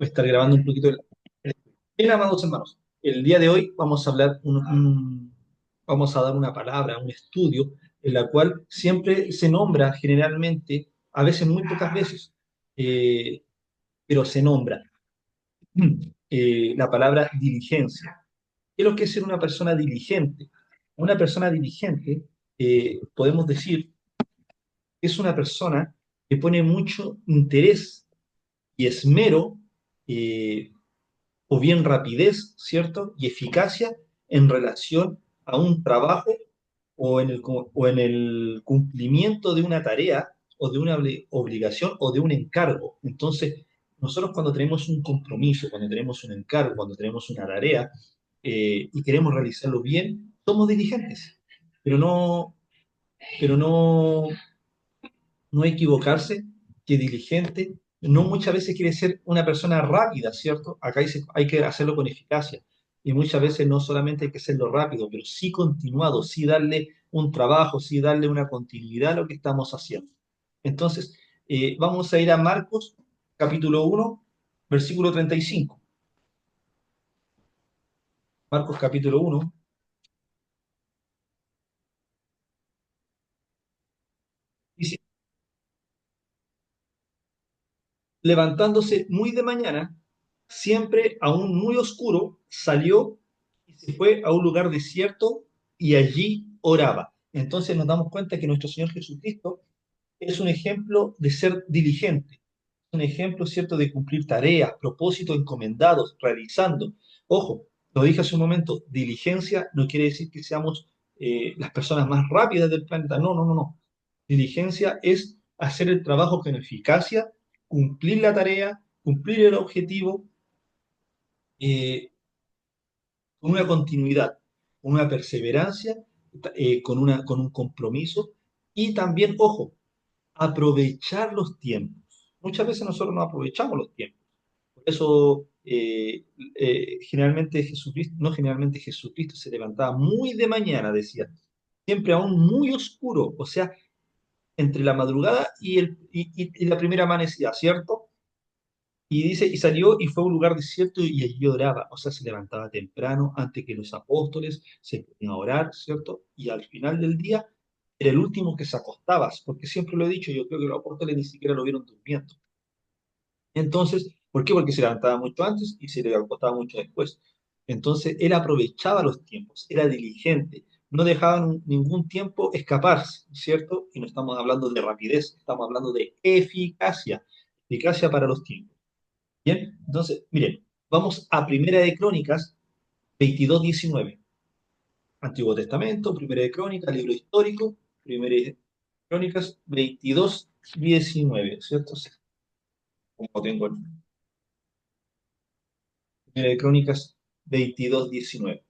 Voy a estar grabando un poquito. Bien, amados hermanos, el día de hoy vamos a hablar, vamos a dar una palabra, un estudio, en la cual siempre se nombra generalmente, a veces muy pocas veces, eh, pero se nombra la palabra diligencia. ¿Qué es lo que es ser una persona diligente? Una persona diligente, podemos decir, es una persona que pone mucho interés y esmero, eh, o bien rapidez, ¿cierto? Y eficacia en relación a un trabajo o en el cumplimiento de una tarea o de una obligación o de un encargo. Entonces, nosotros cuando tenemos un compromiso, cuando tenemos un encargo, cuando tenemos una tarea y queremos realizarlo bien, somos diligentes, pero pero no, no equivocarse, que diligente no muchas veces quiere ser una persona rápida, ¿cierto? Acá dice, hay que hacerlo con eficacia. Y muchas veces no solamente hay que hacerlo rápido, pero sí continuado, sí darle un trabajo, sí darle una continuidad a lo que estamos haciendo. Entonces, vamos a ir a Marcos, capítulo 1, versículo 35. Marcos, capítulo 1. Dice, levantándose muy de mañana, siempre aún muy oscuro, salió y se fue a un lugar desierto y allí oraba. Entonces nos damos cuenta que nuestro Señor Jesucristo es un ejemplo de ser diligente, un ejemplo, ¿cierto?, de cumplir tareas, propósitos encomendados, realizando. Ojo, lo dije hace un momento, diligencia no quiere decir que seamos las personas más rápidas del planeta. No, no, no, no. Diligencia es hacer el trabajo con eficacia, cumplir la tarea, cumplir el objetivo, eh, con una continuidad, con una perseverancia, con un compromiso y también, ojo, aprovechar los tiempos. Muchas veces nosotros no aprovechamos los tiempos. Por eso, generalmente Jesucristo, no generalmente Jesucristo se levantaba muy de mañana, decía, siempre aún muy oscuro, o sea, entre la madrugada y la primera amanecida, ¿cierto? Y dice, y salió y fue a un lugar desierto y allí oraba, o sea, se levantaba temprano antes que los apóstoles, se ponía a orar, ¿cierto? Y al final del día era el último que se acostaba, porque siempre lo he dicho, yo creo que los apóstoles ni siquiera lo vieron durmiendo. Entonces, ¿por qué? Porque se levantaba mucho antes y se le acostaba mucho después. Entonces, él aprovechaba los tiempos, era diligente, no dejaba ningún tiempo escaparse, ¿cierto? Y no estamos hablando de rapidez, estamos hablando de eficacia, eficacia para los tiempos. Bien, entonces, miren, vamos a Primera de Crónicas 22:19. Antiguo Testamento, Primera de Crónicas, libro histórico, Primera de Crónicas 22:19, ¿cierto? Sí, como tengo el Primera de Crónicas 22:19.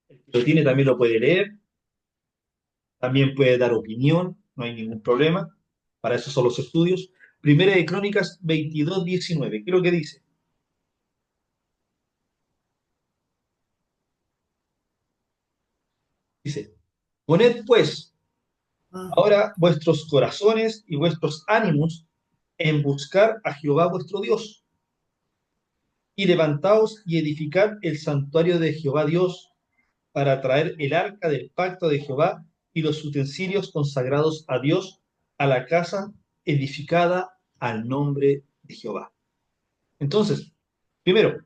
El que lo tiene también lo puede leer, también puede dar opinión, no hay ningún problema. Para eso son los estudios. Primera de Crónicas 22:19. ¿Qué es lo que dice? Dice, poned pues ahora vuestros corazones y vuestros ánimos en buscar a Jehová vuestro Dios, y levantaos y edificad el santuario de Jehová Dios, para traer el arca del pacto de Jehová y los utensilios consagrados a Dios a la casa edificada al nombre de Jehová. Entonces, primero,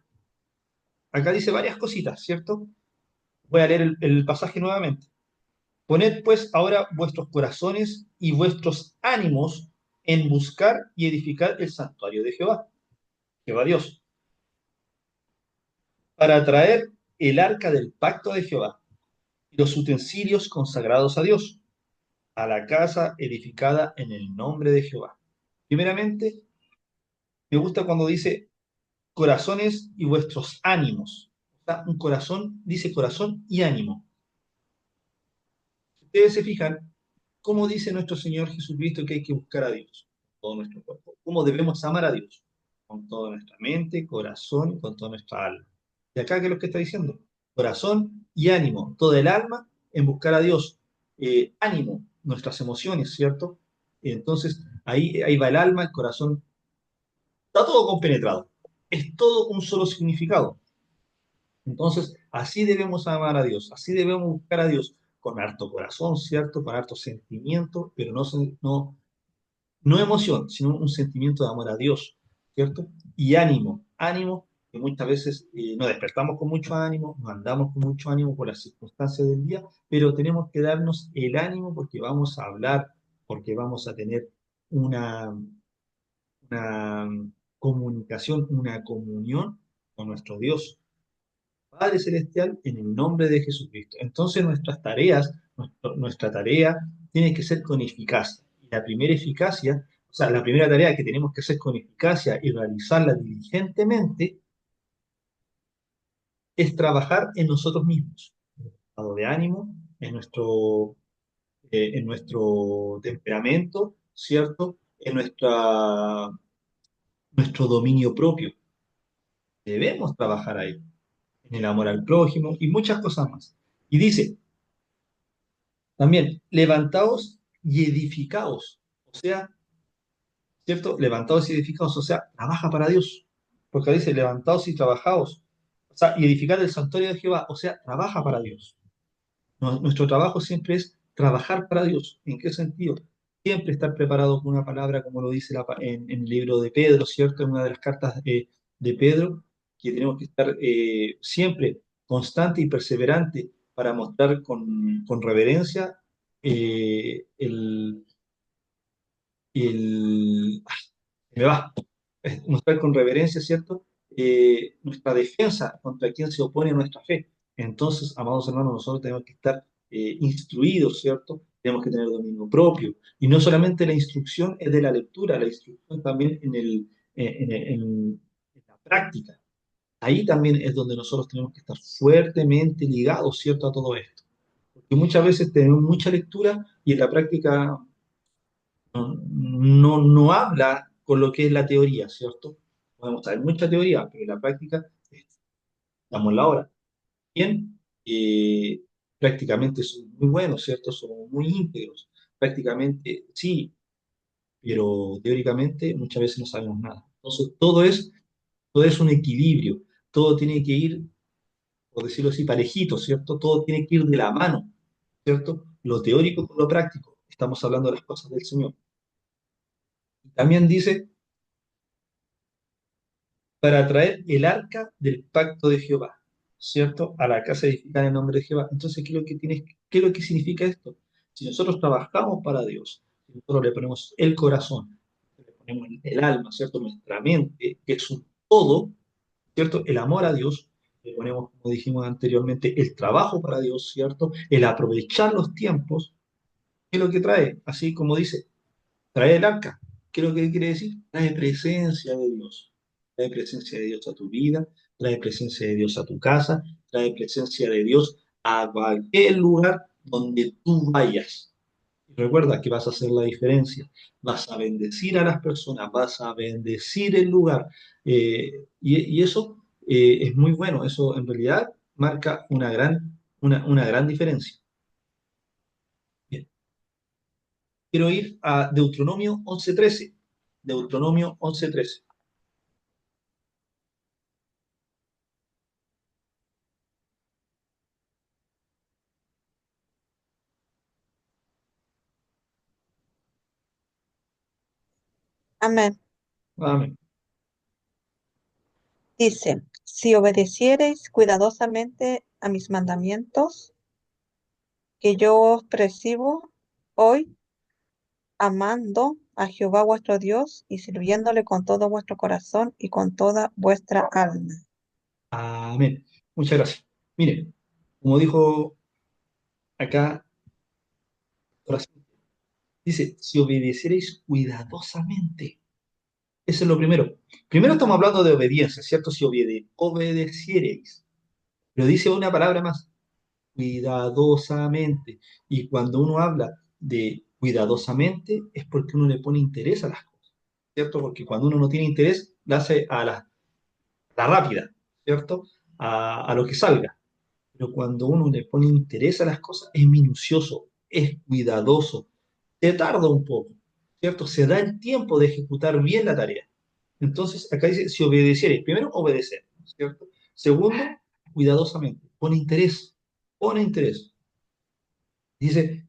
acá dice varias cositas, ¿cierto? Voy a leer el pasaje nuevamente. Poned pues ahora vuestros corazones y vuestros ánimos en buscar y edificar el santuario de Jehová, Jehová Dios, para traer el arca del pacto de Jehová y los utensilios consagrados a Dios, a la casa edificada en el nombre de Jehová. Primeramente, me gusta cuando dice corazones y vuestros ánimos. O sea, un corazón dice corazón y ánimo. Si ustedes se fijan, ¿cómo dice nuestro Señor Jesucristo que hay que buscar a Dios? Con todo nuestro cuerpo. ¿Cómo debemos amar a Dios? Con toda nuestra mente, corazón y con toda nuestra alma. ¿Y acá qué es lo que está diciendo? Corazón y ánimo, toda el alma en buscar a Dios. Ánimo, nuestras emociones, ¿cierto? Entonces, ahí va el alma, el corazón, está todo compenetrado. es todo un solo significado. Entonces, así debemos amar a Dios, así debemos buscar a Dios, con harto corazón, ¿cierto? Con harto sentimiento, pero no emoción, sino un sentimiento de amor a Dios, ¿cierto? Y ánimo, ánimo, que muchas veces nos despertamos con mucho ánimo, nos andamos con mucho ánimo por las circunstancias del día, pero tenemos que darnos el ánimo porque vamos a hablar, porque vamos a tener una, una comunicación, una comunión con nuestro Dios. Padre Celestial, en el nombre de Jesucristo. Entonces nuestras tareas, nuestra tarea tiene que ser con eficacia. Y la primera eficacia, o sea, la primera tarea que tenemos que hacer con eficacia y realizarla diligentemente es trabajar en nosotros mismos, en nuestro estado de ánimo, en nuestro temperamento, ¿cierto? En nuestro dominio propio. Debemos trabajar ahí, en el amor al prójimo y muchas cosas más. Y dice, también, levantaos y edificaos. O sea, ¿cierto? Levantaos y edificaos. O sea, trabaja para Dios. Porque dice, levantaos y trabajaos. O sea, y edificad el santuario de Jehová. O sea, trabaja para Dios. Nuestro trabajo siempre es trabajar para Dios. ¿En qué sentido? Siempre estar preparado con una palabra, como lo dice en el libro de Pedro, ¿cierto? En una de las cartas de Pedro, que tenemos que estar siempre constante y perseverante para mostrar con reverencia el, se me va, mostrar con reverencia, ¿cierto? Nuestra defensa contra quien se opone a nuestra fe. Entonces, amados hermanos, nosotros tenemos que estar instruidos, ¿cierto? Tenemos que tener dominio propio. Y no solamente la instrucción es de la lectura, la instrucción también en la práctica. Ahí también es donde nosotros tenemos que estar fuertemente ligados, ¿cierto? A todo esto. Porque muchas veces tenemos mucha lectura y en la práctica no habla con lo que es la teoría, ¿cierto? Podemos saber mucha teoría, pero en la práctica estamos en la hora. Bien, prácticamente son muy buenos, ¿cierto? Somos muy íntegros. Prácticamente sí, pero teóricamente muchas veces no sabemos nada. Entonces, todo es un equilibrio. Todo tiene que ir, por decirlo así, parejito, ¿cierto? Todo tiene que ir de la mano, ¿cierto? Lo teórico con lo práctico. Estamos hablando de las cosas del Señor. También dice para traer el arca del pacto de Jehová, ¿cierto? A la casa edificada en el nombre de Jehová. Entonces, ¿qué es lo que significa esto? Si nosotros trabajamos para Dios, si nosotros le ponemos el corazón, le ponemos el alma, ¿cierto? Nuestra mente, que es un todo, ¿cierto? El amor a Dios, le ponemos, como dijimos anteriormente, el trabajo para Dios, ¿cierto? El aprovechar los tiempos, ¿qué es lo que trae? Así como dice, trae el arca. ¿Qué es lo que quiere decir? Trae presencia de Dios. Trae presencia de Dios a tu vida, trae presencia de Dios a tu casa, trae presencia de Dios a cualquier lugar donde tú vayas. Y recuerda que vas a hacer la diferencia. Vas a bendecir a las personas, vas a bendecir el lugar. Y eso es muy bueno. Eso en realidad marca una gran diferencia. Bien. Quiero ir a Deuteronomio 11:13. Deuteronomio 11:13. Amén. Amén. Dice, si obedeciereis cuidadosamente a mis mandamientos, que yo os prescribo hoy, amando a Jehová vuestro Dios y sirviéndole con todo vuestro corazón y con toda vuestra alma. Amén. Muchas gracias. Mire, como dijo acá, dice, si obedeciereis cuidadosamente. Eso es lo primero. Primero estamos hablando de obediencia, ¿cierto? Si obedeciereis. Pero dice una palabra más, cuidadosamente. Y cuando uno habla de cuidadosamente es porque uno le pone interés a las cosas, ¿cierto? Porque cuando uno no tiene interés, la hace a la rápida, ¿cierto? A lo que salga. Pero cuando uno le pone interés a las cosas, es minucioso, es cuidadoso, se tarda un poco, ¿cierto? Se da el tiempo de ejecutar bien la tarea. Entonces, acá dice, si obedecieres, primero obedecer, ¿cierto? Segundo, cuidadosamente, pone interés, pone interés. Dice,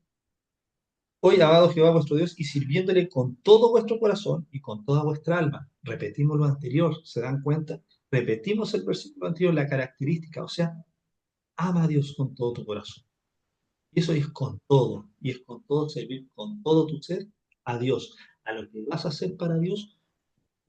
hoy amado Jehová vuestro Dios y sirviéndole con todo vuestro corazón y con toda vuestra alma. Repetimos lo anterior, ¿se dan cuenta? Repetimos el versículo anterior, la característica, o sea, ama a Dios con todo tu corazón. Y eso es con todo, y es con todo servir con todo tu ser a Dios, a lo que vas a hacer para Dios,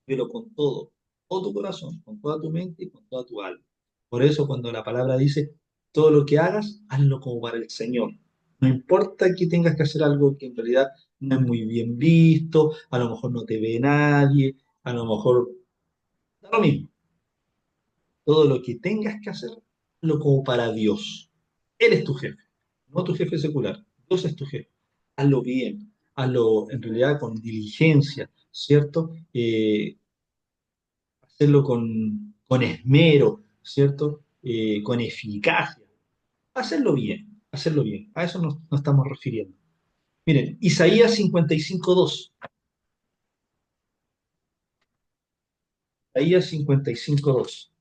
pero con todo, todo tu corazón, con toda tu mente y con toda tu alma. Por eso cuando la palabra dice, todo lo que hagas, hazlo como para el Señor. No importa que tengas que hacer algo que en realidad no es muy bien visto, a lo mejor no te ve nadie, a lo mejor da lo mismo. Todo lo que tengas que hacer, hazlo como para Dios. Él es tu jefe, no tu jefe secular. Dios es tu jefe. Hazlo bien, hazlo en realidad con diligencia, ¿cierto? Hacerlo con esmero, ¿cierto? Con eficacia. Hacerlo bien. A eso nos estamos refiriendo. Miren, Isaías 55:2. Isaías 55:2.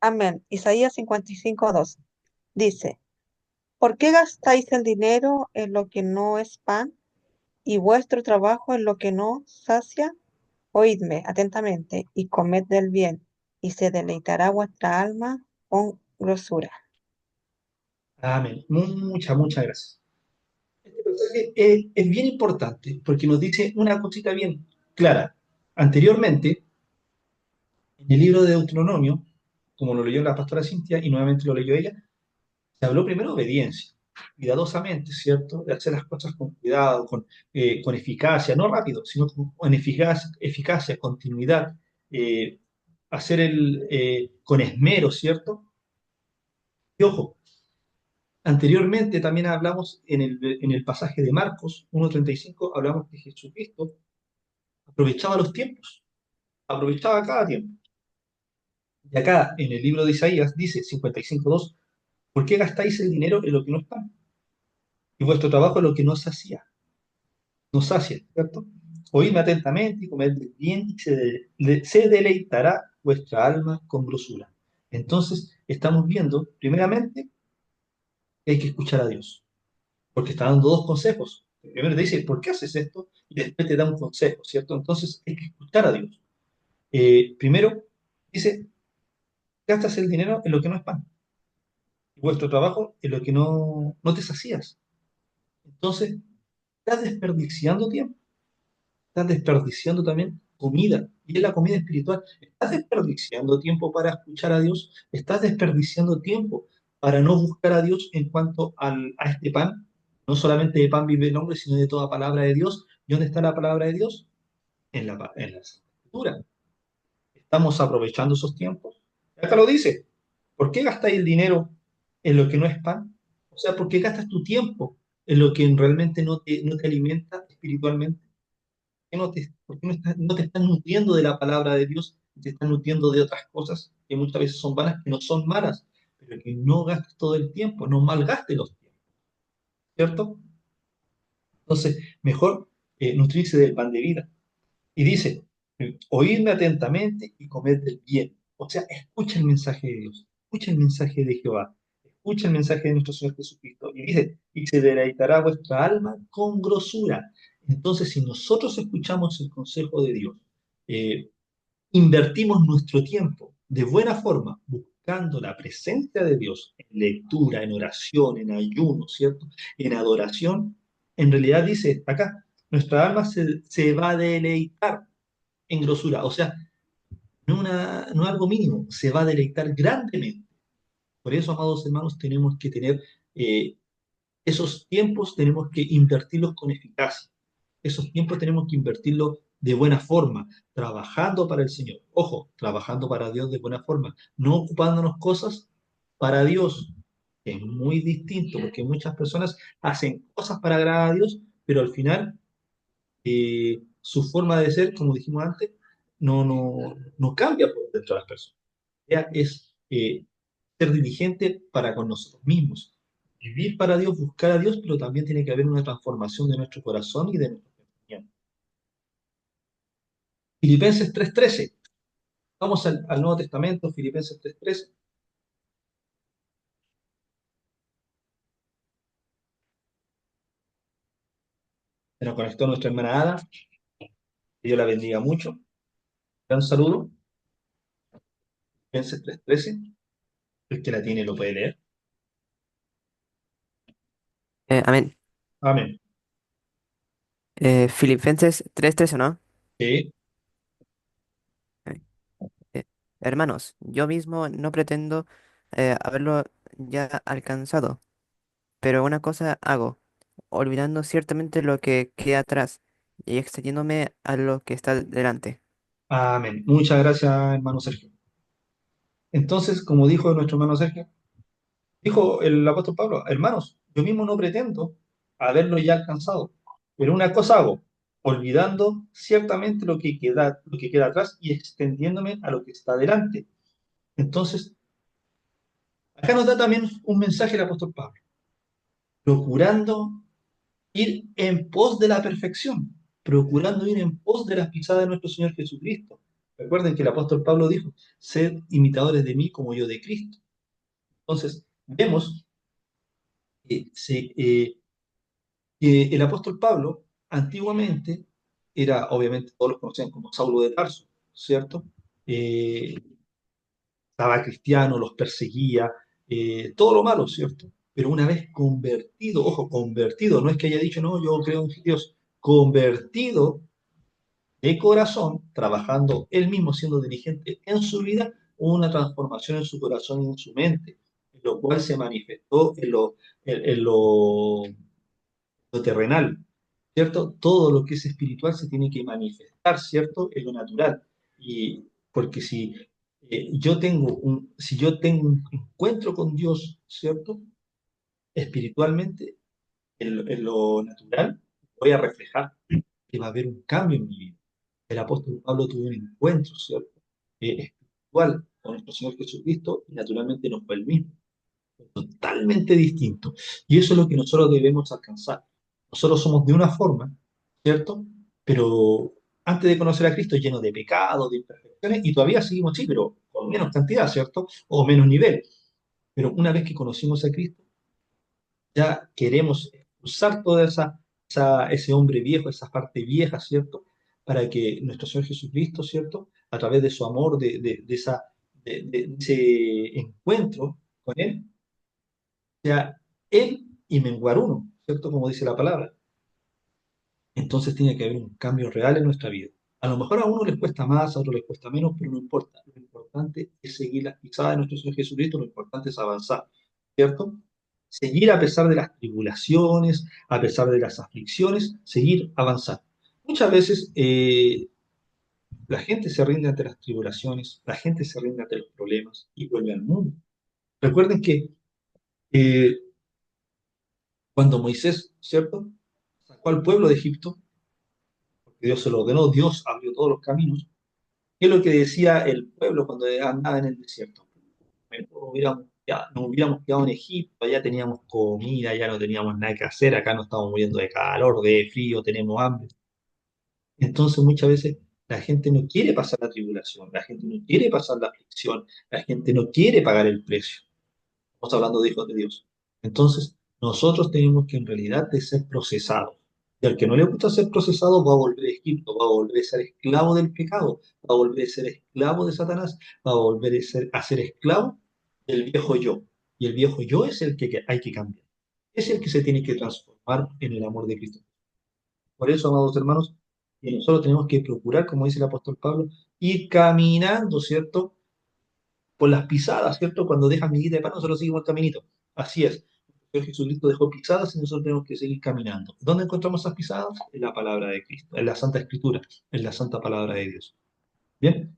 Amén. Isaías 55:2 dice, ¿por qué gastáis el dinero en lo que no es pan y vuestro trabajo en lo que no sacia? Oídme atentamente y comed del bien, y se deleitará vuestra alma con grosura. Amén. Muchas gracias. Este pasaje es bien importante porque nos dice una cosita bien clara. Anteriormente, en el libro de Deuteronomio, como lo leyó la pastora Cintia y nuevamente lo leyó ella, se habló primero de obediencia, cuidadosamente, ¿cierto? De hacer las cosas con cuidado, con eficacia, no rápido, sino con eficacia, continuidad, eh, con esmero, ¿cierto? Y ojo, anteriormente también hablamos en el pasaje de Marcos 1:35, hablamos que Jesucristo aprovechaba los tiempos, aprovechaba cada tiempo. Y acá en el libro de Isaías dice 55:2, ¿por qué gastáis el dinero en lo que no está? Y vuestro trabajo en lo que no se hacía, nos sacia, ¿cierto? Oídme atentamente y comed bien y se deleitará vuestra alma con grosura. Entonces, estamos viendo, primeramente, que hay que escuchar a Dios, porque está dando dos consejos. Primero te dice, ¿por qué haces esto? Y después te da un consejo, ¿cierto? Entonces, hay que escuchar a Dios. Primero, dice, gastas el dinero en lo que no es pan, y vuestro trabajo en lo que no te sacías. Entonces, estás desperdiciando tiempo. Estás desperdiciando también comida, y es la comida espiritual. Estás desperdiciando tiempo para escuchar a Dios, estás desperdiciando tiempo para no buscar a Dios en cuanto a este pan. No solamente de pan vive el hombre, sino de toda palabra de Dios. ¿Y dónde está la palabra de Dios? En la Escritura. ¿Estamos aprovechando esos tiempos? Acá lo dice. ¿Por qué gastáis el dinero en lo que no es pan? O sea, ¿por qué gastas tu tiempo en lo que realmente no te alimenta espiritualmente? ¿Por qué no te estás nutriendo de la palabra de Dios? Te estás nutriendo de otras cosas que muchas veces son vanas, que no son malas, pero que no gastes todo el tiempo, no malgastes los tiempos, ¿cierto? Entonces, mejor nutrirse del pan de vida. Y dice, oídme atentamente y comed del bien. O sea, escucha el mensaje de Dios, escucha el mensaje de Jehová, escucha el mensaje de nuestro Señor Jesucristo. Y dice, y se deleitará vuestra alma con grosura. Entonces, si nosotros escuchamos el consejo de Dios, eh, invertimos nuestro tiempo de buena forma, buscando la presencia de Dios en lectura, en oración, en ayuno, ¿cierto? En adoración, en realidad dice acá, nuestra alma se va a deleitar en grosura, o sea, no algo mínimo, se va a deleitar grandemente. Por eso, amados hermanos, tenemos que tener eh, esos tiempos, tenemos que invertirlos con eficacia. Esos tiempos tenemos que invertirlos de buena forma, trabajando para el Señor. Ojo, trabajando para Dios de buena forma, no ocupándonos cosas para Dios. Es muy distinto porque muchas personas hacen cosas para agradar a Dios, pero al final su forma de ser, como dijimos antes, no cambia por dentro de las personas. Ya es ser diligente para con nosotros mismos, vivir para Dios, buscar a Dios, pero también tiene que haber una transformación de nuestro corazón y de nuestro pensamiento. Filipenses 3:13. Vamos al Nuevo Testamento, Filipenses 3:13. Se nos conectó nuestra hermana Ada, que Dios la bendiga mucho. Un saludo. Filipenses 3:13. El que la tiene lo puede leer. Amén. Amén. Filipenses 3:13, ¿no? Sí. Eh, Hermanos, yo mismo no pretendo haberlo ya alcanzado, pero una cosa hago, olvidando ciertamente lo que queda atrás y extendiéndome a lo que está delante. Amén. Muchas gracias, hermano Sergio. Entonces, como dijo nuestro hermano Sergio, dijo el apóstol Pablo, hermanos, yo mismo no pretendo haberlo ya alcanzado, pero una cosa hago, olvidando ciertamente lo que queda atrás y extendiéndome a lo que está delante. Entonces, acá nos da también un mensaje el apóstol Pablo, procurando ir en pos de la perfección, procurando ir en pos de las pisadas de nuestro Señor Jesucristo. Recuerden que el apóstol Pablo dijo, sed imitadores de mí como yo de Cristo. Entonces, vemos que el apóstol Pablo antiguamente era, obviamente, todos lo conocían como Saulo de Tarso, ¿cierto? Eh, Estaba cristiano, los perseguía, todo lo malo, ¿cierto? Pero una vez convertido, ojo, convertido, no es que haya dicho, no, yo creo en Dios, convertido de corazón, trabajando él mismo, siendo dirigente en su vida, hubo una transformación en su corazón y en su mente, en lo cual se manifestó en lo terrenal, ¿cierto? Todo lo que es espiritual se tiene que manifestar, ¿cierto? En lo natural. Y porque si yo tengo un encuentro con Dios, ¿cierto? Espiritualmente, en lo natural, voy a reflejar que va a haber un cambio en mi vida. El apóstol Pablo tuvo un encuentro, ¿cierto? Espiritual con nuestro Señor Jesucristo y naturalmente no fue el mismo, totalmente distinto. Y eso es lo que nosotros debemos alcanzar. Nosotros somos de una forma, ¿cierto? Pero antes de conocer a Cristo, lleno de pecados, de imperfecciones, y todavía seguimos así, pero con menos cantidad, ¿cierto? O menos nivel. Pero una vez que conocimos a Cristo, ya queremos expulsar ese hombre viejo, esa parte vieja, ¿cierto? Para que nuestro Señor Jesucristo, ¿cierto? A través de su amor, de ese encuentro con Él, sea Él y menguar uno, ¿cierto? Como dice la palabra. Entonces tiene que haber un cambio real en nuestra vida. A lo mejor a uno les cuesta más, a otro les cuesta menos, pero no importa. Lo importante es seguir las pisadas de nuestro Señor Jesucristo, lo importante es avanzar, ¿cierto? Seguir a pesar de las tribulaciones, a pesar de las aflicciones, seguir avanzando. Muchas veces la gente se rinde ante las tribulaciones, la gente se rinde ante los problemas y vuelve al mundo. Recuerden que eh, cuando Moisés, ¿cierto? Sacó al pueblo de Egipto, porque Dios se lo ordenó, Dios abrió todos los caminos. ¿Qué es lo que decía el pueblo cuando andaba en el desierto? Nos hubiéramos quedado en Egipto, allá teníamos comida, ya no teníamos nada que hacer, acá nos estamos muriendo de calor, de frío, tenemos hambre. Entonces muchas veces la gente no quiere pasar la tribulación, la gente no quiere pasar la aflicción, la gente no quiere pagar el precio. Estamos hablando de hijos de Dios. Entonces, nosotros tenemos que en realidad de ser procesados. Y al que no le gusta ser procesado va a volver a Egipto, va a volver a ser esclavo del pecado, va a volver a ser esclavo de Satanás, va a volver a ser esclavo del viejo yo. Y el viejo yo es el que hay que cambiar. Es el que se tiene que transformar en el amor de Cristo. Por eso, amados hermanos, que nosotros tenemos que procurar, como dice el apóstol Pablo, ir caminando, ¿cierto? Por las pisadas, ¿cierto? Cuando deja miguita de pan, nosotros seguimos el caminito. Así es. El Señor Jesucristo dejó pisadas y nosotros tenemos que seguir caminando. ¿Dónde encontramos esas pisadas? En la palabra de Cristo, en la Santa Escritura, en la Santa Palabra de Dios. Bien.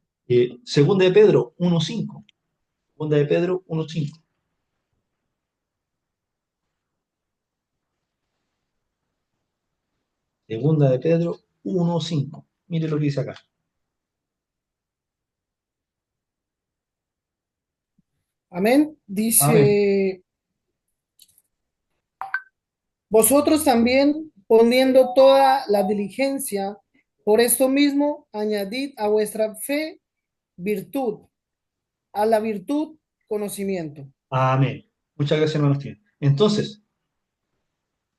Segunda de Pedro 1:5. Segunda de Pedro 1:5. Segunda de Pedro 1:5. Mire lo que dice acá. Amén. Amén. Dice, vosotros también poniendo toda la diligencia, por esto mismo añadid a vuestra fe virtud, a la virtud conocimiento. Amén. Muchas gracias, hermanos. Entonces,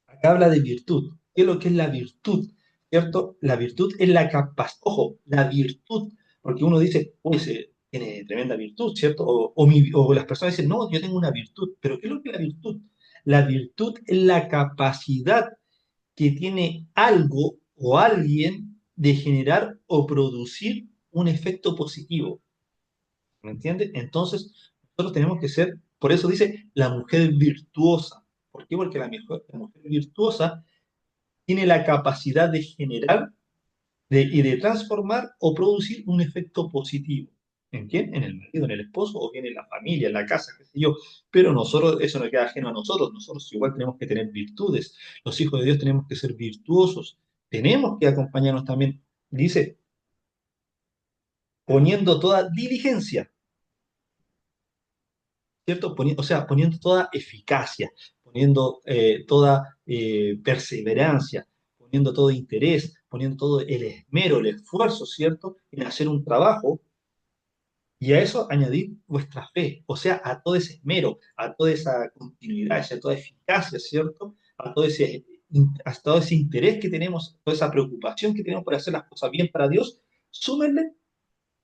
acá habla de virtud. ¿Qué es lo que es la virtud? ¿Cierto? La virtud es la capacidad. Ojo, la virtud. Porque uno dice, uy, tiene tremenda virtud, ¿cierto? O las personas dicen, no, yo tengo una virtud. Pero ¿qué es lo que es la virtud? La virtud es la capacidad que tiene algo o alguien de generar o producir un efecto positivo. ¿Me entiendes? Entonces, nosotros tenemos que ser, por eso dice la mujer virtuosa. ¿Por qué? Porque la mujer virtuosa tiene la capacidad de generar y de transformar o producir un efecto positivo. ¿En quién? En el marido, en el esposo, o bien en la familia, en la casa, qué sé yo. Pero nosotros, eso no queda ajeno a nosotros. Nosotros igual tenemos que tener virtudes. Los hijos de Dios tenemos que ser virtuosos. Tenemos que acompañarnos también, dice, poniendo toda diligencia. ¿Cierto? O sea, poniendo toda eficacia, poniendo toda perseverancia, poniendo todo interés, poniendo todo el esmero, el esfuerzo, ¿cierto? En hacer un trabajo y a eso añadir vuestra fe, o sea, a todo ese esmero, a toda esa continuidad, a toda eficacia, ¿cierto? A todo ese interés que tenemos, toda esa preocupación que tenemos por hacer las cosas bien para Dios, súmenle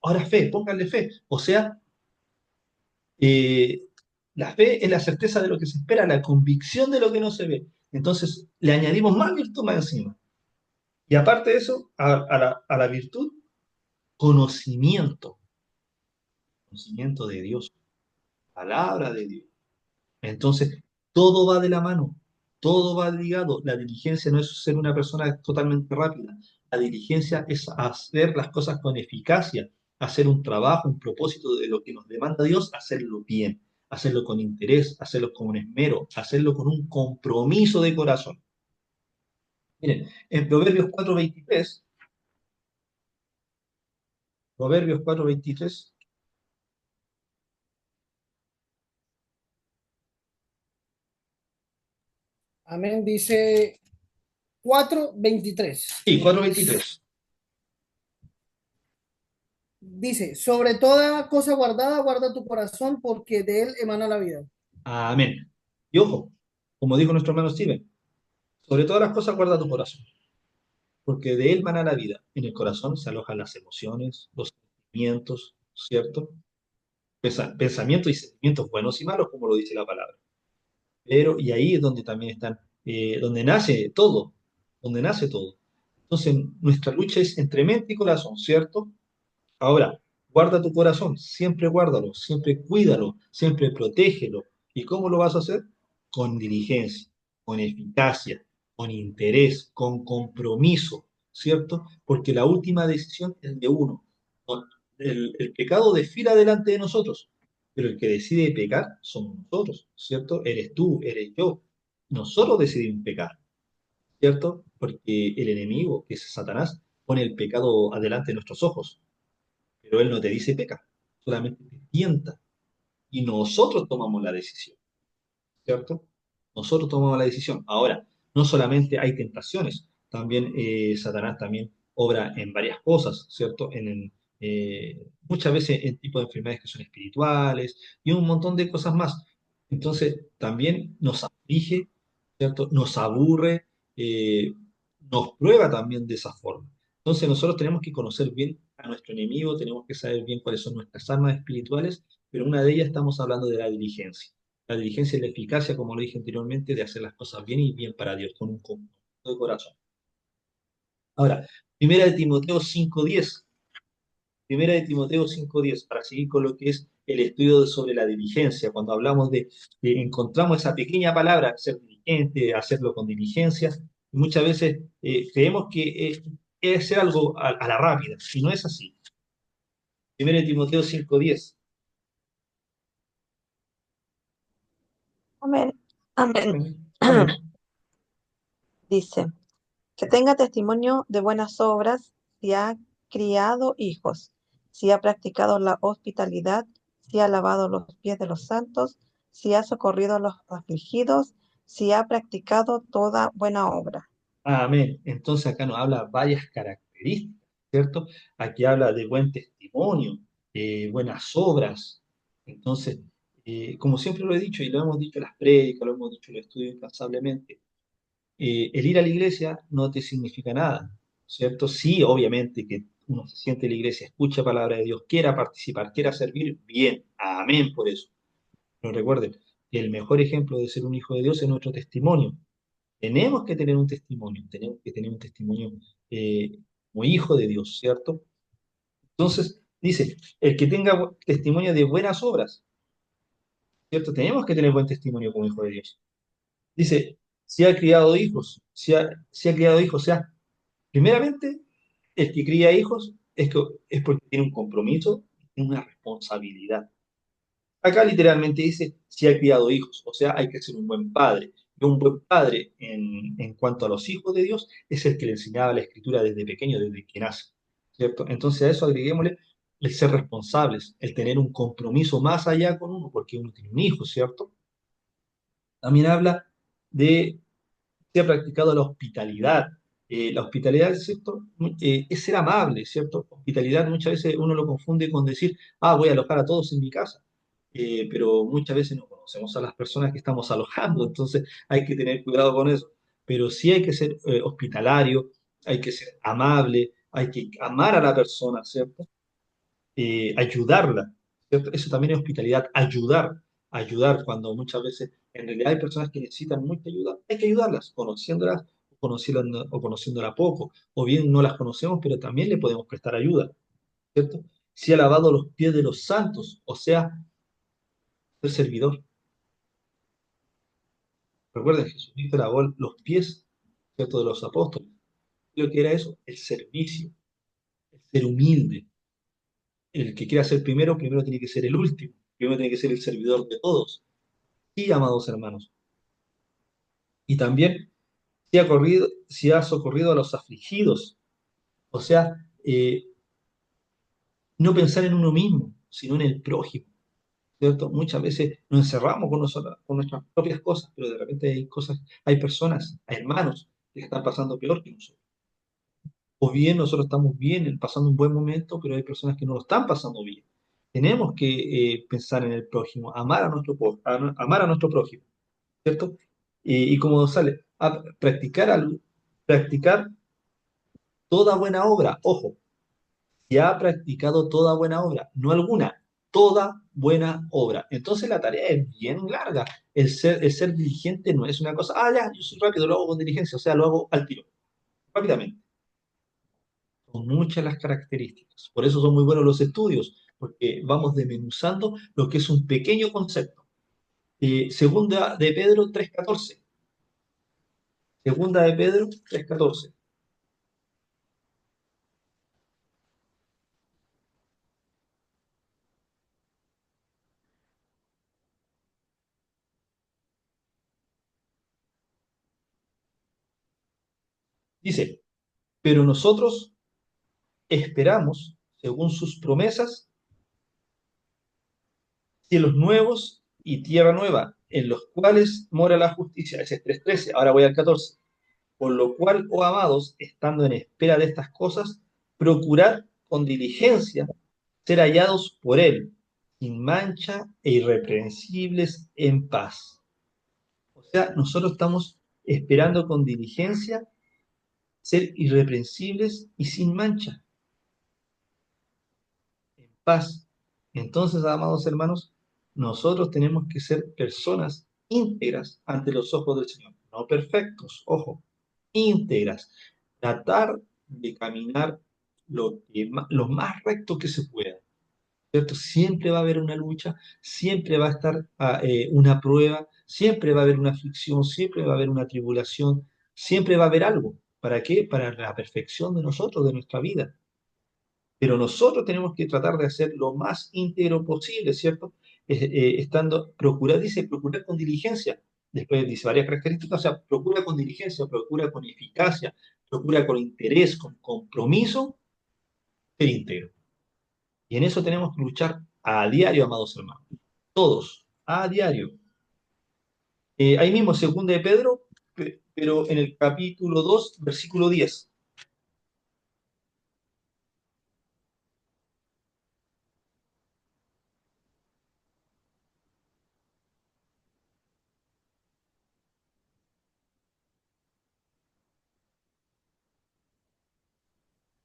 ahora fe, pónganle fe, o sea, eh, la fe es la certeza de lo que se espera, la convicción de lo que no se ve. Entonces, le añadimos más virtud más encima. Y aparte de eso, a la virtud, conocimiento. Conocimiento de Dios, palabra de Dios. Entonces, todo va de la mano, todo va ligado. La diligencia no es ser una persona totalmente rápida. La diligencia es hacer las cosas con eficacia, hacer un trabajo, un propósito de lo que nos demanda Dios, hacerlo bien, hacerlo con interés, hacerlo con un esmero, hacerlo con un compromiso de corazón. Miren, en Proverbios 4:23, Amén. Dice 4:23. sí, 4:23. Dice, sobre toda cosa guardada, guarda tu corazón porque de él emana la vida. Amén. Y ojo, como dijo nuestro hermano Steven, sobre todas las cosas guarda tu corazón, porque de él mana la vida. En el corazón se alojan las emociones, los sentimientos, ¿cierto? Pensamientos y sentimientos buenos y malos, como lo dice la palabra. Pero, y ahí es donde también están, donde nace todo, donde nace todo. Entonces, nuestra lucha es entre mente y corazón, ¿cierto? Ahora, guarda tu corazón, siempre guárdalo, siempre cuídalo, siempre protégelo. ¿Y cómo lo vas a hacer? Con diligencia, con eficacia, con interés, con compromiso, ¿cierto? Porque la última decisión es de uno. No, el pecado desfila delante de nosotros, pero el que decide pecar somos nosotros, ¿cierto? Eres tú, eres yo. Nosotros decidimos pecar, ¿cierto? Porque el enemigo, que es Satanás, pone el pecado adelante de nuestros ojos, pero él no te dice peca, solamente te tienta y nosotros tomamos la decisión, ¿cierto? Nosotros tomamos la decisión. Ahora, no solamente hay tentaciones, también Satanás también obra en varias cosas, ¿cierto? Muchas veces en tipos de enfermedades que son espirituales y un montón de cosas más. Entonces, también nos aflige, ¿cierto? Nos aburre, eh, nos prueba también de esa forma. Entonces, nosotros tenemos que conocer bien a nuestro enemigo, tenemos que saber bien cuáles son nuestras armas espirituales, pero una de ellas estamos hablando de la diligencia. La diligencia es la eficacia, como lo dije anteriormente, de hacer las cosas bien y bien para Dios, con un compromiso de corazón. Ahora, primera de Timoteo 5:10. Primera de Timoteo 5:10, para seguir con lo que es el estudio sobre la diligencia. Cuando hablamos encontramos esa pequeña palabra, ser diligente, hacerlo con diligencia, y muchas veces creemos que es hacer algo a la rápida, y no es así. Primera de Timoteo 5:10. Amén. Amén. Amén. Dice, Que tenga testimonio de buenas obras, si ha criado hijos, si ha practicado la hospitalidad, si ha lavado los pies de los santos, si ha socorrido a los afligidos, si ha practicado toda buena obra. Amén. Entonces acá nos habla varias características, ¿cierto? Aquí habla de buen testimonio, buenas obras. Entonces, como siempre lo he dicho y lo hemos dicho en las prédicas, lo hemos dicho en el estudio incansablemente, el ir a la iglesia no te significa nada, ¿cierto? Sí, obviamente que uno se siente en la iglesia, escucha palabra de Dios, quiera participar, quiera servir, bien, amén por eso. Pero recuerden que el mejor ejemplo de ser un hijo de Dios es nuestro testimonio. Tenemos que tener un testimonio, tenemos que tener un testimonio eh, como hijo de Dios, ¿cierto? Entonces, dice, el que tenga testimonio de buenas obras, ¿cierto? Tenemos que tener buen testimonio como hijo de Dios. Dice, si ha criado hijos, si ha criado hijos, o sea, primeramente, el que cría hijos es porque tiene un compromiso, tiene una responsabilidad. Acá literalmente dice, si ha criado hijos, o sea, hay que ser un buen padre. Y un buen padre en cuanto a los hijos de Dios es el que le enseñaba la escritura desde pequeño, desde que nace, ¿cierto? Entonces a eso agreguémosle el ser responsables, el tener un compromiso más allá con uno, porque uno tiene un hijo, ¿cierto? También habla de se ha practicado la hospitalidad. La hospitalidad, ¿cierto? Es ser amable, ¿cierto? Hospitalidad muchas veces uno lo confunde con decir, ah, voy a alojar a todos en mi casa. Pero muchas veces no conocemos a las personas que estamos alojando, entonces hay que tener cuidado con eso. Pero sí hay que ser hospitalario, hay que ser amable, hay que amar a la persona, ¿cierto? Ayudarla, ¿cierto? Eso también es hospitalidad, ayudar cuando muchas veces en realidad hay personas que necesitan mucha ayuda, hay que ayudarlas, conociéndolas o conociéndola poco, o bien no las conocemos, pero también le podemos prestar ayuda, ¿cierto? Si ha lavado los pies de los santos, o sea, el servidor. Recuerden, Jesucristo lavó los pies, ¿cierto?, de los apóstoles. Lo que era eso, el servicio, el ser humilde. El que quiera ser primero, primero tiene que ser el último, primero tiene que ser el servidor de todos. Sí, amados hermanos. Y también si ha socorrido a los afligidos, o sea, no pensar en uno mismo, sino en el prójimo, ¿cierto? Muchas veces nos encerramos con nuestras propias cosas, pero de repente hay cosas, hay personas, hay hermanos que están pasando peor que nosotros. O bien nosotros estamos bien, pasando un buen momento, pero hay personas que no lo están pasando bien. Tenemos que pensar en el prójimo, amar a nuestro prójimo, ¿cierto? Y como sale, practicar toda buena obra. Ojo, si ha practicado toda buena obra, no alguna, toda buena obra. Entonces la tarea es bien larga. El ser diligente no es una cosa, ah, ya, yo soy rápido, lo hago con diligencia, o sea, lo hago al tiro, rápidamente. Son muchas las características. Por eso son muy buenos los estudios, porque vamos desmenuzando lo que es un pequeño concepto. Segunda de Pedro 3:14. Segunda de Pedro 3:14. Dice, pero nosotros esperamos, según sus promesas, cielos nuevos y tierra nueva, en los cuales mora la justicia. Ese es 3:13. Ahora voy al 14. Por lo cual, oh amados, estando en espera de estas cosas, procurad con diligencia ser hallados por Él, sin mancha e irreprensibles en paz. O sea, nosotros estamos esperando con diligencia ser irreprensibles y sin mancha, en paz. Entonces, amados hermanos, nosotros tenemos que ser personas íntegras ante los ojos del Señor, no perfectos, ojo, íntegras, tratar de caminar lo más recto que se pueda. ¿Cierto? Siempre va a haber una lucha, siempre va a estar una prueba, siempre va a haber una aflicción, siempre va a haber una tribulación, siempre va a haber algo. ¿Para qué? Para la perfección de nosotros, de nuestra vida. Pero nosotros tenemos que tratar de hacer lo más íntegro posible, ¿cierto? Dice, procurar con diligencia. Después dice varias características, o sea, procura con diligencia, procura con eficacia, procura con interés, con compromiso, ser íntegro. Y en eso tenemos que luchar a diario, amados hermanos. Todos, a diario. Ahí mismo, segunda de Pedro, pero en el capítulo 2 versículo 10.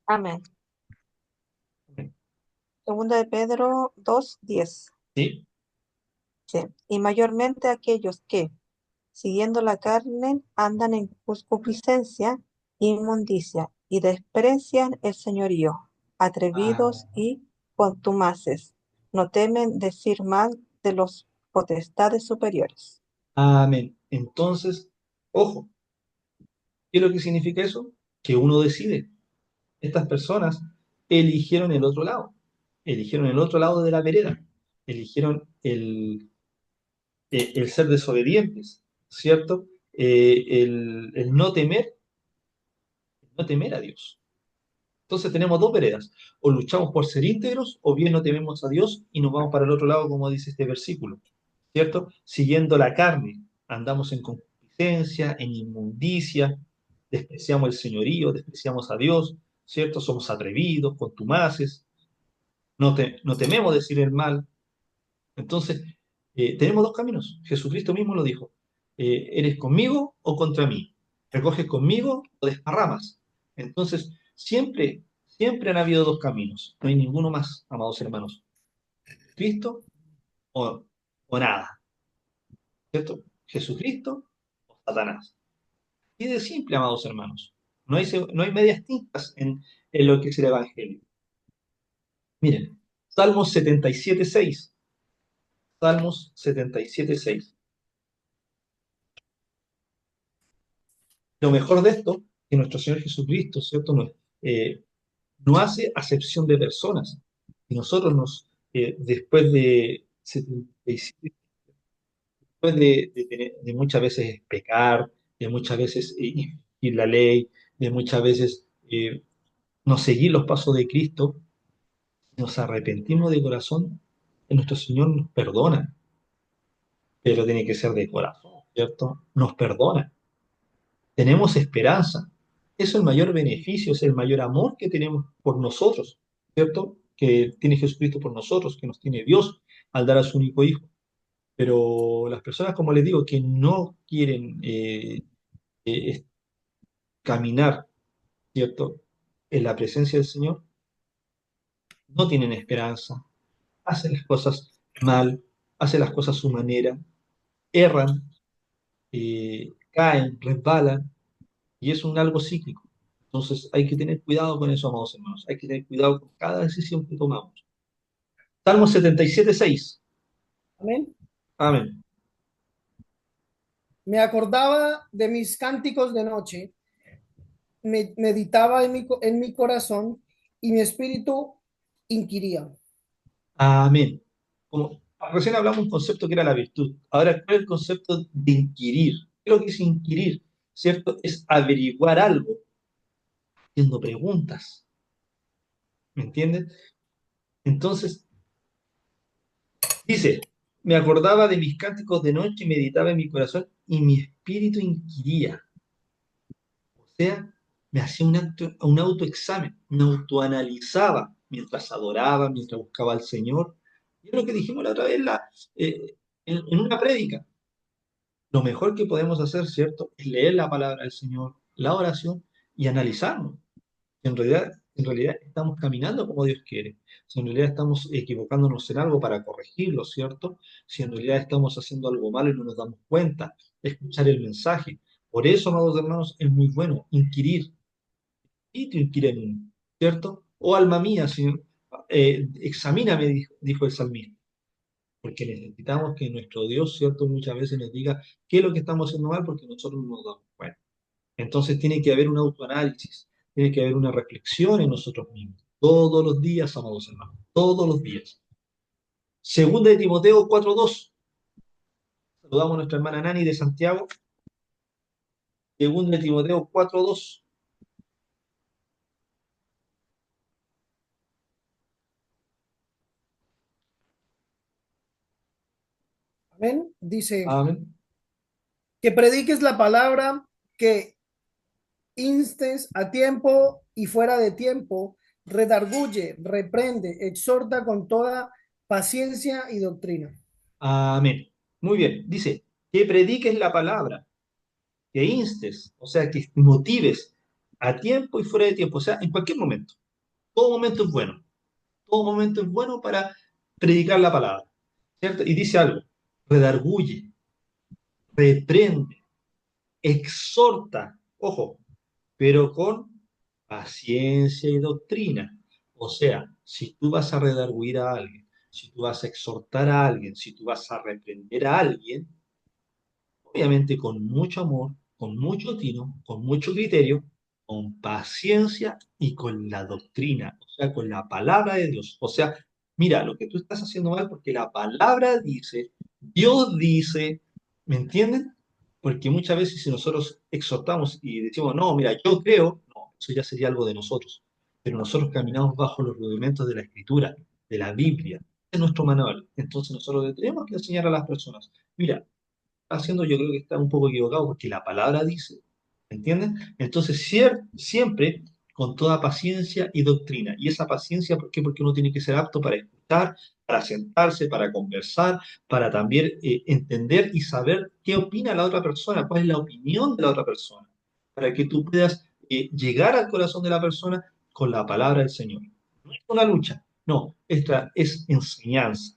Amén. Segunda de Pedro 2:10. ¿Sí? Sí. Y mayormente aquellos que, siguiendo la carne, andan en concupiscencia, inmundicia, y desprecian el señorío, Ah, atrevidos y contumaces, no temen decir mal de los potestades superiores. amén. Entonces, ojo, ¿qué es lo que significa eso? Que uno decide. Estas personas eligieron el otro lado de la vereda, eligieron el ser desobedientes, ¿cierto? El no temer a Dios. Entonces tenemos dos veredas, o luchamos por ser íntegros, o bien no tememos a Dios y nos vamos para el otro lado, como dice este versículo, ¿cierto? Siguiendo la carne, andamos en concupiscencia, en inmundicia, despreciamos el señorío, despreciamos a Dios, ¿cierto? Somos atrevidos, contumaces, no tememos decir el mal. Entonces, tenemos dos caminos. Jesucristo mismo lo dijo. ¿Eres conmigo o contra mí? ¿Recoges conmigo o desparramas? Entonces, siempre han habido dos caminos. No hay ninguno más, amados hermanos. Cristo o, o nada, ¿cierto? Jesucristo o Satanás. Y de simple, amados hermanos. No hay medias tintas en lo que es el Evangelio. Miren, Salmos 77:6. Salmos 77:6. Lo mejor de esto, que nuestro Señor Jesucristo, ¿cierto? No hace acepción de personas. Y nosotros después de 77, después de muchas veces pecar, de muchas veces infringir la ley, de muchas veces no seguir los pasos de Cristo, nos arrepentimos de corazón, y nuestro Señor nos perdona, pero tiene que ser de corazón, ¿cierto? Nos perdona. Tenemos esperanza. Es el mayor beneficio, es el mayor amor que tenemos por nosotros, ¿cierto? Que tiene Jesucristo por nosotros, que nos tiene Dios al dar a su único Hijo. Pero las personas, como les digo, que no quieren caminar, ¿cierto? En la presencia del Señor, no tienen esperanza, hacen las cosas mal, hacen las cosas a su manera, erran, caen, resbalan, y es un algo cíclico. Entonces hay que tener cuidado con eso, amados hermanos. Hay que tener cuidado con cada decisión que tomamos. Salmo 77:6. Amén. Amén. Me acordaba de mis cánticos de noche, meditaba en mi corazón y mi espíritu inquiría. Amén. Como recién hablamos de un concepto que era la virtud. Ahora, ¿cuál es el concepto de inquirir? ¿Qué es lo que es inquirir? ¿Cierto? Es averiguar algo, haciendo preguntas. ¿Me entienden? Entonces, dice, me acordaba de mis cánticos de noche y meditaba en mi corazón y mi espíritu inquiría. O sea, me hacía un autoexamen, me autoanalizaba mientras adoraba, mientras buscaba al Señor. Y es lo que dijimos la otra vez en una prédica. Lo mejor que podemos hacer, ¿cierto?, es leer la palabra del Señor, la oración y analizarnos. En realidad estamos caminando como Dios quiere. Si en realidad estamos equivocándonos en algo para corregirlo, ¿cierto? Si en realidad estamos haciendo algo malo y no nos damos cuenta, escuchar el mensaje. Por eso, amados hermanos, es muy bueno inquirir y te inquiere en mí, ¿cierto? Oh alma mía, Señor, examíname, dijo el salmista, porque necesitamos que nuestro Dios, ¿cierto? Muchas veces nos diga qué es lo que estamos haciendo mal porque nosotros no nos damos cuenta. Entonces tiene que haber un autoanálisis, tiene que haber una reflexión en nosotros mismos, todos los días, amados hermanos, todos los días. Segunda de Timoteo 4:2. Saludamos a nuestra hermana Nani de Santiago. Segunda de Timoteo 4:2. Amén. Dice, Amén. que prediques la palabra, que instes a tiempo y fuera de tiempo, redarguye, reprende, exhorta con toda paciencia y doctrina. Amén. Muy bien. Dice, que prediques la palabra, que instes, o sea, que motives a tiempo y fuera de tiempo, o sea, en cualquier momento. Todo momento es bueno. Todo momento es bueno para predicar la palabra, ¿cierto? Y dice algo, redarguye, reprende, exhorta, ojo, pero con paciencia y doctrina. O sea, si tú vas a redarguir a alguien, si tú vas a exhortar a alguien, si tú vas a reprender a alguien, obviamente con mucho amor, con mucho tino, con mucho criterio, con paciencia y con la doctrina, o sea, con la palabra de Dios. O sea, mira, lo que tú estás haciendo mal porque la palabra dice, Dios dice, ¿me entienden? Porque muchas veces si nosotros exhortamos y decimos, no, mira, yo creo, no, eso ya sería algo de nosotros. Pero nosotros caminamos bajo los rudimentos de la Escritura, de la Biblia, de nuestro manual. Entonces nosotros le tenemos que enseñar a las personas, mira, haciendo, yo creo que está un poco equivocado porque la palabra dice, ¿entienden? Entonces, siempre con toda paciencia y doctrina. Y esa paciencia, ¿por qué? Porque uno tiene que ser apto para escuchar, para sentarse, para conversar, para también entender y saber qué opina la otra persona, cuál es la opinión de la otra persona, para que tú puedas llegar al corazón de la persona con la palabra del Señor. No es una lucha, no, esta es enseñanza.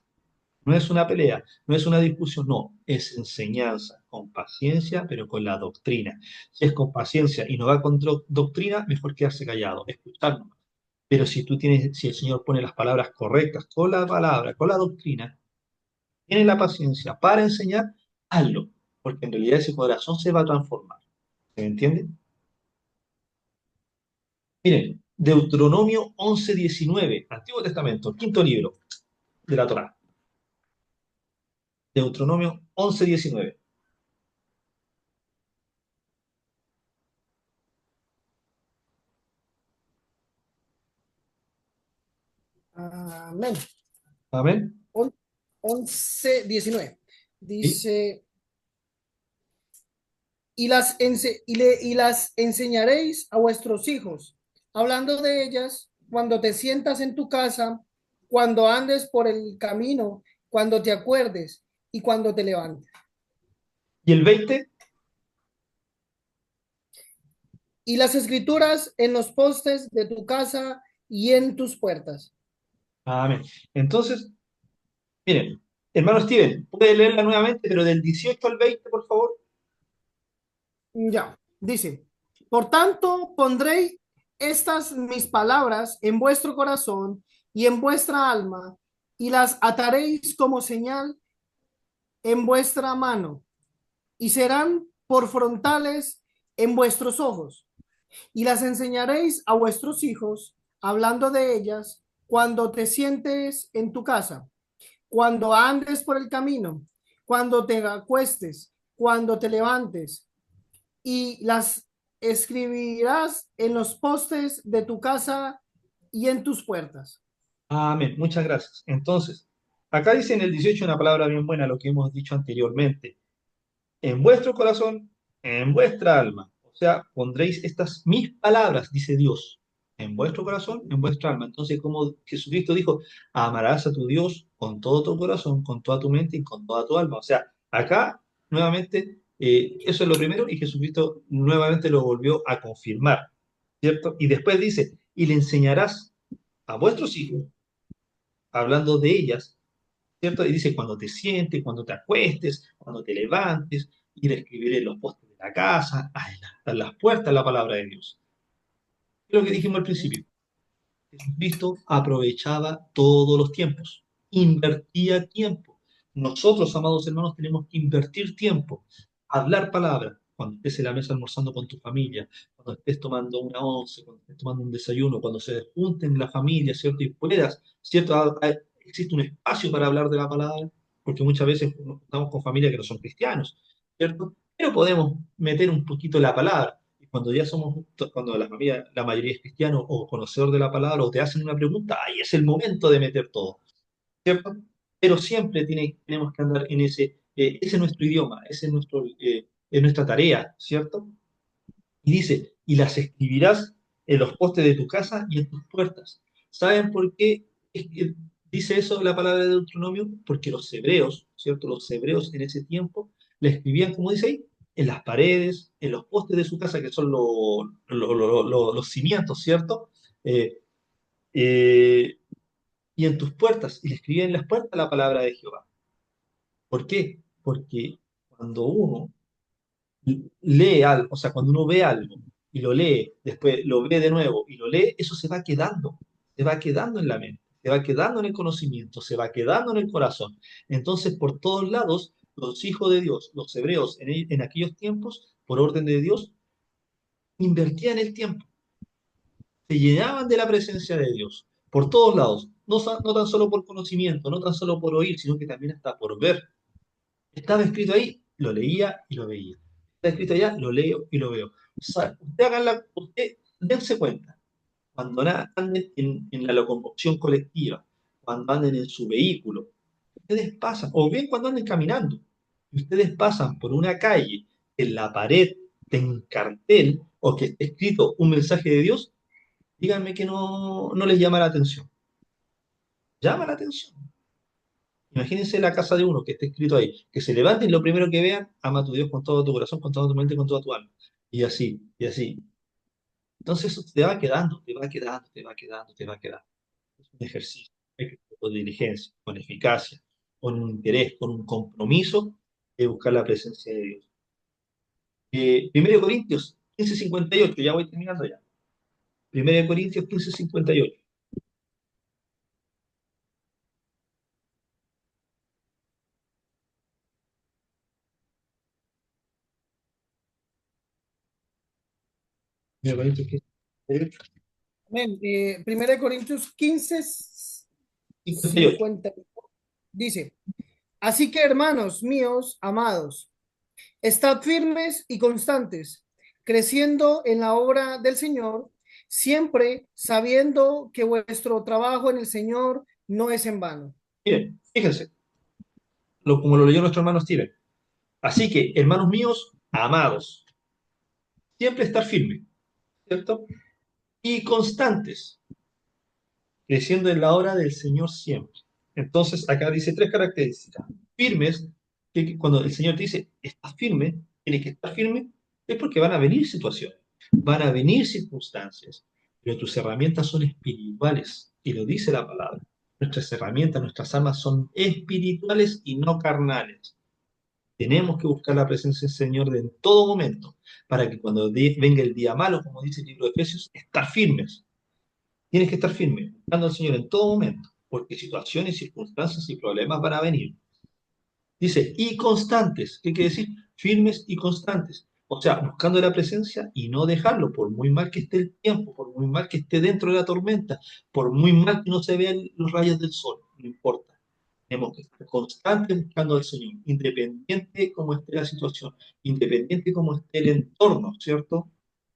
No es una pelea, no es una discusión, no, es enseñanza, con paciencia, pero con la doctrina. Si es con paciencia y no va con doctrina, mejor quedarse callado, escuchar nomás. Pero si tú tienes, si el Señor pone las palabras correctas con la palabra, con la doctrina, tiene la paciencia para enseñar, hazlo, porque en realidad ese corazón se va a transformar. ¿Se me entiende? Miren, Deuteronomio 11:19, Antiguo Testamento, quinto libro de la Torá. Deuteronomio 11:19. Amén. Amén. 11:19. ¿Sí? Dice, y las enseñaréis a vuestros hijos, hablando de ellas cuando te sientas en tu casa, cuando andes por el camino, cuando te acuerdes y cuando te levantes. ¿Y el 20? Y las escrituras en los postes de tu casa y en tus puertas. Amén. Entonces, miren, hermano Steven, puede leerla nuevamente, pero del 18 al 20, por favor. Ya, dice, por tanto, pondréis estas mis palabras en vuestro corazón y en vuestra alma, y las ataréis como señal en vuestra mano, y serán por frontales en vuestros ojos, y las enseñaréis a vuestros hijos, hablando de ellas, cuando te sientes en tu casa, cuando andes por el camino, cuando te acuestes, cuando te levantes, y las escribirás en los postes de tu casa y en tus puertas. Amén. Muchas gracias. Entonces, acá dice en el 18 una palabra bien buena, lo que hemos dicho anteriormente. En vuestro corazón, en vuestra alma. O sea, pondréis estas mis palabras, dice Dios, en vuestro corazón, en vuestra alma. Entonces, como Jesucristo dijo, amarás a tu Dios con todo tu corazón, con toda tu mente y con toda tu alma. O sea, acá, nuevamente, eso es lo primero y Jesucristo nuevamente lo volvió a confirmar, ¿cierto? Y después dice, y le enseñarás a vuestros hijos, hablando de ellas, ¿cierto? Y dice, cuando te sientes, cuando te acuestes, cuando te levantes, ir a escribir en los postes de la casa, a las puertas la palabra de Dios. Es lo que dijimos al principio. Jesucristo aprovechaba todos los tiempos, invertía tiempo. Nosotros, amados hermanos, tenemos que invertir tiempo, hablar palabras. Cuando estés en la mesa almorzando con tu familia, cuando estés tomando una once, cuando estés tomando un desayuno, cuando se junten la familia, ¿cierto? Y puedas, ¿cierto? Existe un espacio para hablar de la palabra, porque muchas veces estamos con familias que no son cristianos, ¿cierto? Pero podemos meter un poquito la palabra. Y cuando ya somos, cuando la familia, la mayoría es cristiano o conocedor de la palabra o te hacen una pregunta, ahí es el momento de meter todo, ¿cierto? Pero siempre tenemos que andar ese es nuestro idioma, ese es nuestra tarea, ¿cierto? Y dice, y las escribirás en los postes de tu casa y en tus puertas. ¿Saben por qué es que dice eso la palabra de Deuteronomio? Porque los hebreos, ¿cierto? Los hebreos en ese tiempo la escribían, como dice ahí, en las paredes, en los postes de su casa, que son los cimientos, ¿cierto? Eh, eh, y en tus puertas, y le escribían en las puertas la palabra de Jehová. ¿Por qué? Porque cuando uno lee algo, o sea, cuando uno ve algo y lo lee, después lo ve de nuevo y lo lee, eso se va quedando en la mente, se va quedando en el conocimiento, se va quedando en el corazón. Entonces, por todos lados, los hijos de Dios, los hebreos en aquellos tiempos, por orden de Dios, invertían el tiempo, se llenaban de la presencia de Dios, por todos lados, no tan solo por conocimiento, no tan solo por oír, sino que también hasta por ver. Estaba escrito ahí, lo leía y lo veía. Está escrito allá, lo leo y lo veo. O sea, usted dense cuenta, cuando anden en la locomoción colectiva, cuando anden en su vehículo, ustedes pasan, o bien cuando anden caminando, y ustedes pasan por una calle, en la pared en cartel, o que esté escrito un mensaje de Dios, díganme que no les llama la atención. Llama la atención. Imagínense la casa de uno que esté escrito ahí, que se levanten y lo primero que vean, ama a tu Dios con todo tu corazón, con toda tu mente, con toda tu alma. Y así, y así. Entonces eso te va quedando, te va quedando, te va quedando, te va quedando. Es un ejercicio con diligencia, con eficacia, con un interés, con un compromiso de buscar la presencia de Dios. 1 Corintios 15:58, ya voy terminando ya. 1 Corintios 15:58. Corintios 15:58. Amén. Primera de Corintios 15, 58. 50. Dice, así que hermanos míos, amados, estad firmes y constantes, creciendo en la obra del Señor, siempre sabiendo que vuestro trabajo en el Señor no es en vano. Miren, fíjense, como lo leyó nuestro hermano Steven. Así que, hermanos míos, amados, siempre estar firmes, ¿cierto? Y constantes, creciendo en la obra del Señor siempre. Entonces, acá dice tres características. Firmes, que cuando el Señor te dice, estás firme, tienes que estar firme, es porque van a venir situaciones, van a venir circunstancias, pero tus herramientas son espirituales, y lo dice la palabra. Nuestras herramientas, nuestras armas son espirituales y no carnales. Tenemos que buscar la presencia del Señor en todo momento, para que cuando venga el día malo, como dice el libro de Efesios, estar firmes. Tienes que estar firme, buscando al Señor en todo momento, porque situaciones, circunstancias y problemas van a venir. Dice, y constantes, ¿qué quiere decir? Firmes y constantes. O sea, buscando la presencia y no dejarlo, por muy mal que esté el tiempo, por muy mal que esté dentro de la tormenta, por muy mal que no se vean los rayos del sol, no importa. Tenemos que estar constantes buscando al Señor, independiente como esté la situación, independiente como esté el entorno, ¿cierto?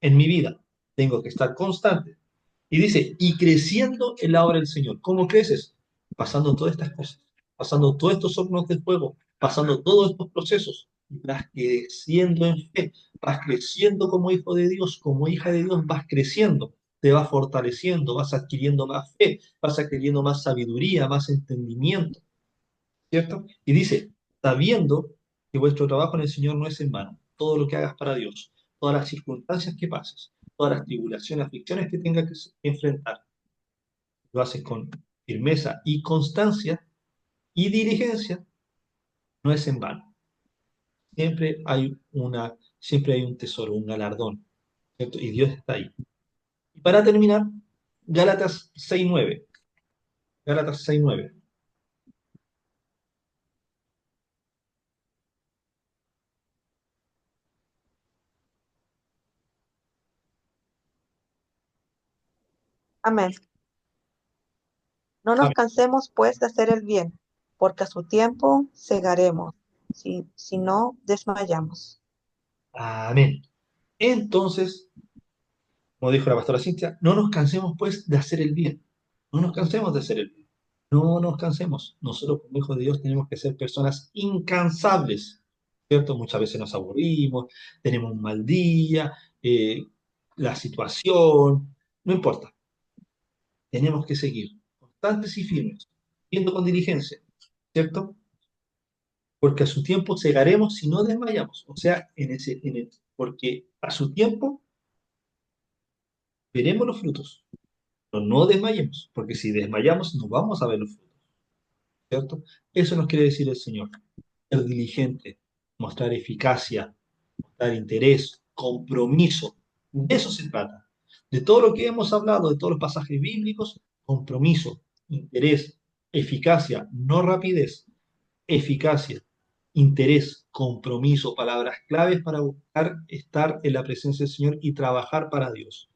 En mi vida, tengo que estar constante. Y dice, y creciendo en la obra del Señor. ¿Cómo creces? Pasando todas estas cosas, pasando todos estos hornos de fuego, pasando todos estos procesos, vas creciendo en fe, vas creciendo como hijo de Dios, como hija de Dios, vas creciendo, te vas fortaleciendo, vas adquiriendo más fe, vas adquiriendo más sabiduría, más entendimiento, ¿cierto? Y dice, sabiendo que vuestro trabajo en el Señor no es en vano, todo lo que hagas para Dios, todas las circunstancias que pases, todas las tribulaciones, aflicciones que tengas que enfrentar, lo haces con firmeza y constancia y diligencia, no es en vano. Siempre hay un tesoro, un galardón, ¿cierto? Y Dios está ahí. Y para terminar, Gálatas 6:9. Gálatas 6:9. Amén. No nos Amén. cansemos pues de hacer el bien, porque a su tiempo segaremos, si no desmayamos. Amén. Entonces, como dijo la pastora Cintia, no nos cansemos pues de hacer el bien. No nos cansemos de hacer el bien. No nos cansemos. Nosotros como hijos de Dios tenemos que ser personas incansables, ¿cierto? Muchas veces nos aburrimos, tenemos un mal día, la situación, no importa. Tenemos que seguir constantes y firmes, viendo con diligencia, ¿cierto? Porque a su tiempo cegaremos si no desmayamos. O sea, porque a su tiempo veremos los frutos, pero no desmayemos, porque si desmayamos no vamos a ver los frutos, ¿cierto? Eso nos quiere decir el Señor. Ser diligente, mostrar eficacia, mostrar interés, compromiso. De eso se trata. De todo lo que hemos hablado, de todos los pasajes bíblicos, compromiso, interés, eficacia, no rapidez, eficacia, interés, compromiso, palabras claves para buscar estar en la presencia del Señor y trabajar para Dios.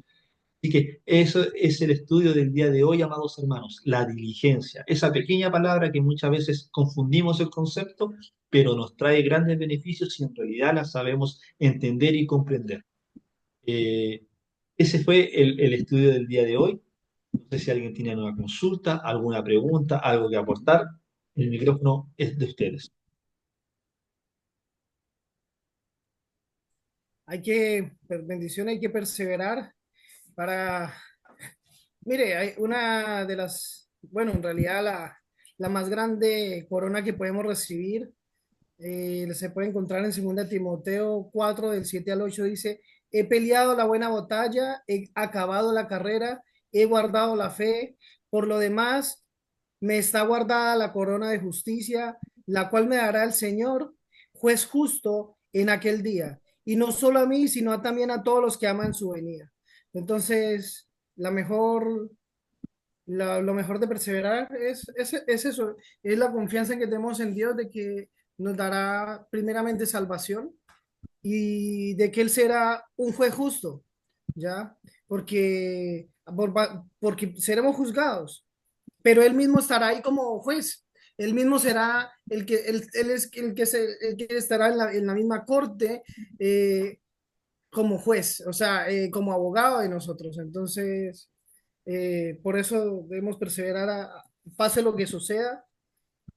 Así que eso es el estudio del día de hoy, amados hermanos, la diligencia, esa pequeña palabra que muchas veces confundimos el concepto, pero nos trae grandes beneficios si en realidad la sabemos entender y comprender. Eh, Ese fue el estudio del día de hoy. No sé si alguien tiene alguna consulta, alguna pregunta, algo que aportar. El micrófono es de ustedes. Bendición, hay que perseverar para, mire, hay una de las, bueno, en realidad la más grande corona que podemos recibir, se puede encontrar en 2 Timoteo 4 del 7 al 8 dice, he peleado la buena batalla, he acabado la carrera, he guardado la fe, por lo demás, me está guardada la corona de justicia, la cual me dará el Señor, juez justo en aquel día. Y no solo a mí, sino también a todos los que aman su venida. Entonces, lo mejor de perseverar es eso, es la confianza que tenemos en Dios de que nos dará primeramente salvación y de que Él será un juez justo, ¿ya? Porque seremos juzgados, pero Él mismo estará ahí como juez. Él mismo será él es el que estará en la misma corte como juez, o sea, como abogado de nosotros. Entonces, por eso debemos perseverar pase lo que suceda,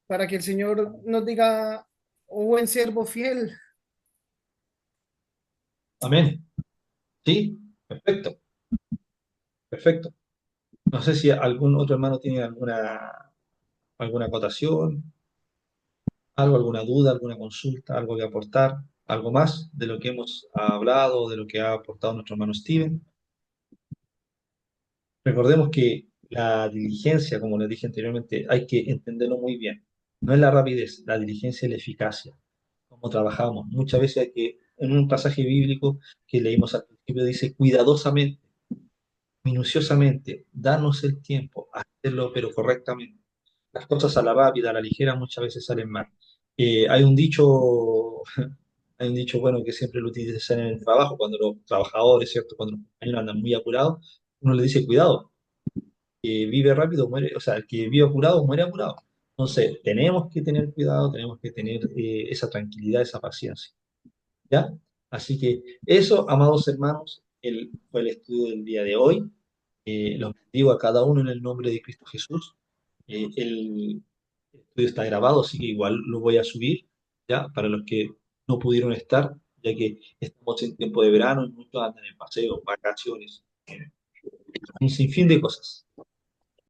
para que el Señor nos diga, oh buen siervo fiel. Amén. Sí, perfecto, perfecto. No sé si algún otro hermano tiene alguna acotación, algo, alguna duda, alguna consulta, algo que aportar, algo más de lo que hemos hablado, de lo que ha aportado nuestro hermano Steven. Recordemos que la diligencia, como les dije anteriormente, hay que entenderlo muy bien. No es la rapidez, la diligencia es la eficacia, cómo trabajamos. Muchas veces hay que, en un pasaje bíblico que leímos al principio, dice cuidadosamente, minuciosamente, darnos el tiempo, hacerlo pero correctamente. Las cosas a la rápida, a la ligera, muchas veces salen mal. Hay un dicho, hay un dicho bueno que siempre lo utilizan en el trabajo, cuando los trabajadores, ¿cierto? Cuando los compañeros andan muy apurados, uno le dice cuidado, que vive rápido muere, o sea, el que vive apurado muere apurado. Entonces, tenemos que tener cuidado, tenemos que tener esa tranquilidad, esa paciencia, ¿ya? Así que eso, amados hermanos, fue el estudio del día de hoy. Los bendigo a cada uno en el nombre de Cristo Jesús. El estudio está grabado, así que igual lo voy a subir, ¿ya? Para los que no pudieron estar, ya que estamos en tiempo de verano y muchos andan en paseo, vacaciones, un sinfín de cosas.